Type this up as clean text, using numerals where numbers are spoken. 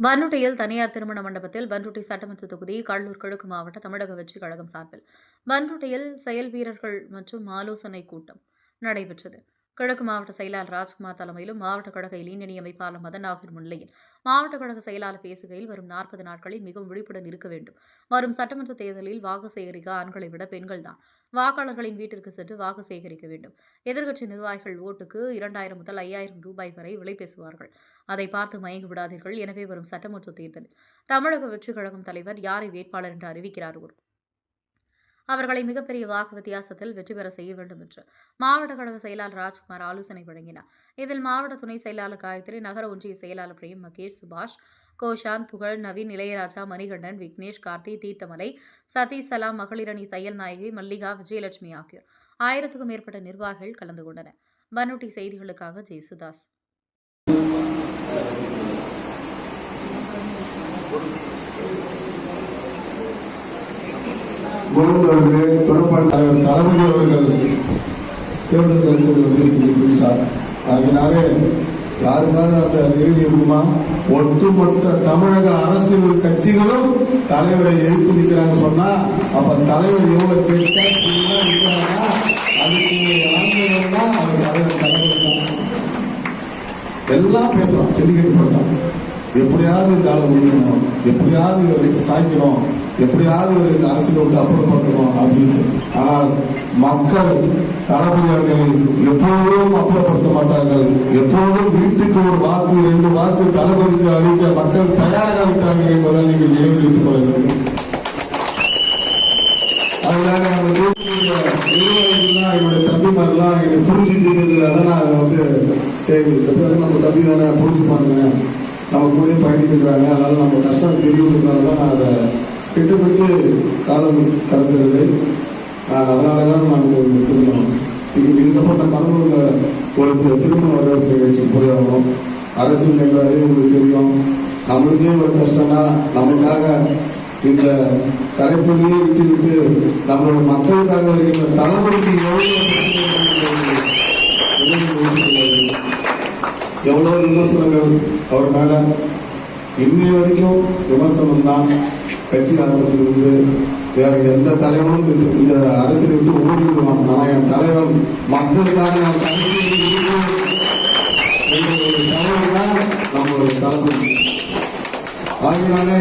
பன்ருட்டியில் தனியார் திருமண மண்டபத்தில் பன்ருட்டி சட்டமன்ற தொகுதி கடலூர் கிழக்கு மாவட்ட தமிழக வெற்றிக் கழகம் சார்பில் பன்ருட்டியில் செயல் வீரர்கள் மற்றும் ஆலோசனை கூட்டம் நடைபெற்றது. கிழக்கு மாவட்ட செயலாளர் ராஜ்குமார் தலைமையிலும் மாவட்ட கழக இளைஞணி அமைப்பாளர் மதன் ஆகியோர் முன்னிலையில் மாவட்ட கழக செயலாளர் பேசுகையில், வரும் 40 நாட்களில் மிகவும் விழிப்புடன் இருக்க வேண்டும். வரும் சட்டமன்ற தேர்தலில் வாக்கு சேகரிக்க ஆண்களை விட பெண்கள்தான் வாக்காளர்களின் வீட்டிற்கு சென்று வாக்கு சேகரிக்க வேண்டும். எதிர்க்கட்சி நிர்வாகிகள் ஓட்டுக்கு 2000 முதல் 5000 ரூபாய் வரை விலை பேசுவார்கள். அதை பார்த்து மயங்கி விடாதீர்கள். எனவே வரும் சட்டமன்ற தேர்தலில் தமிழக வெற்றிக் கழகம் தலைவர் யாரை வேட்பாளர் என்று அறிவிக்கிறாரோ அவர்களை மிகப்பெரிய வாக்கு வித்தியாசத்தில் வெற்றி பெற செய்ய வேண்டும் என்று மாவட்ட கழக செயலாளர் ராஜ்குமார் ஆலோசனை வழங்கினார். இதில் மாவட்ட துணை செயலாளர் காயத்ரி, நகர ஒன்றிய செயலாளர் பிரேம், மகேஷ், சுபாஷ், கோஷாந்த், புகழ், நவீன், இளையராஜா, மணிகண்டன், விக்னேஷ், கார்த்தி, தீர்த்தமலை, சதீஷ், சலாம், மகளிரணி தையல் நாயகி, மல்லிகா, விஜயலட்சுமி ஆகியோர் 1000க்கும் மேற்பட்ட நிர்வாகிகள் கலந்து கொண்டனர். பன்ருட்டி செய்திகளுக்காக ஜெயசுதாஸ். கோவிந்தவர்களே, துணைப்பாடு தலைவர் தளபதி அவர்கள் தேர்தல் கருத்துக்கள். அதனாலே யாருக்காவது அந்த நிகழ்ச்சி இருக்குமா? ஒட்டுமொத்த தமிழக அரசியல் கட்சிகளும் தலைவரை எழுத்து நிற்கிறாங்க சொன்னா, அப்ப தலைவர் எவ்வளவு பேச்சா எல்லாம் பேசலாம். செடிக்கட்டு பண்ணலாம், எப்படியாவது காலம் முடிக்கணும், எப்படியாவது இவருக்கு சாய்க்கணும், எப்படியாவது இந்த அரசியல் விட்டு அப்புறப்படுத்தணும் அப்படின்னு. ஆனால் மக்கள் தளபதி அவர்களை எப்போதும் அப்புறப்படுத்த மாட்டார்கள். எப்போதும் வீட்டுக்கு ஒரு வாக்கு, 2 வாக்கு தளபதிக்கு அளிக்க மக்கள் தயாராக விட்டார்கள் என்பதை நீங்கள் நினைவு வைத்துக் கொள்ள வேண்டும். அதனால என்னுடைய தம்பிமாரெல்லாம் என்னை புரிஞ்சுட்டு அதெல்லாம் அதை வந்து சரி, எப்போதும் நம்ம தம்பி தானே புரிஞ்சு பாருங்க, நம்ம கூட பயணிக்கிறாங்க, அதனால நம்ம கஷ்டம் தெரியுதுனால தான் நான் அதை திட்டமிட்டு காலம் கடந்துருது. அதனால தான் நாங்கள் திருமணம் இதுக்கப்புறம் இந்த கடலூரில் ஒரு திருமண வரவேற்பு நிகழ்ச்சி போயாகணும். அரசியல் என்றாலே உங்களுக்கு தெரியும், நம்மளுக்கே ஒரு கஷ்டம்னா நமக்காக இந்த கலைப்பொழியை விட்டு நம்மளோட மக்களுக்காக வருகின்ற தலைமுறைக்கு எவ்வளோ விமர்சனங்கள் அவர் மேல இன்னைய வரைக்கும் விமர்சனம் தான். கட்சி ஆரம்பிச்சிருந்து வேற எந்த தலைவனும் இந்த அரசியலை விட்டு ஓடிடுவான். ஆனால் என் தலைவன் மக்களுக்காக தலைவர் தான் நம்மளுடைய தலைமை. ஆகினாலே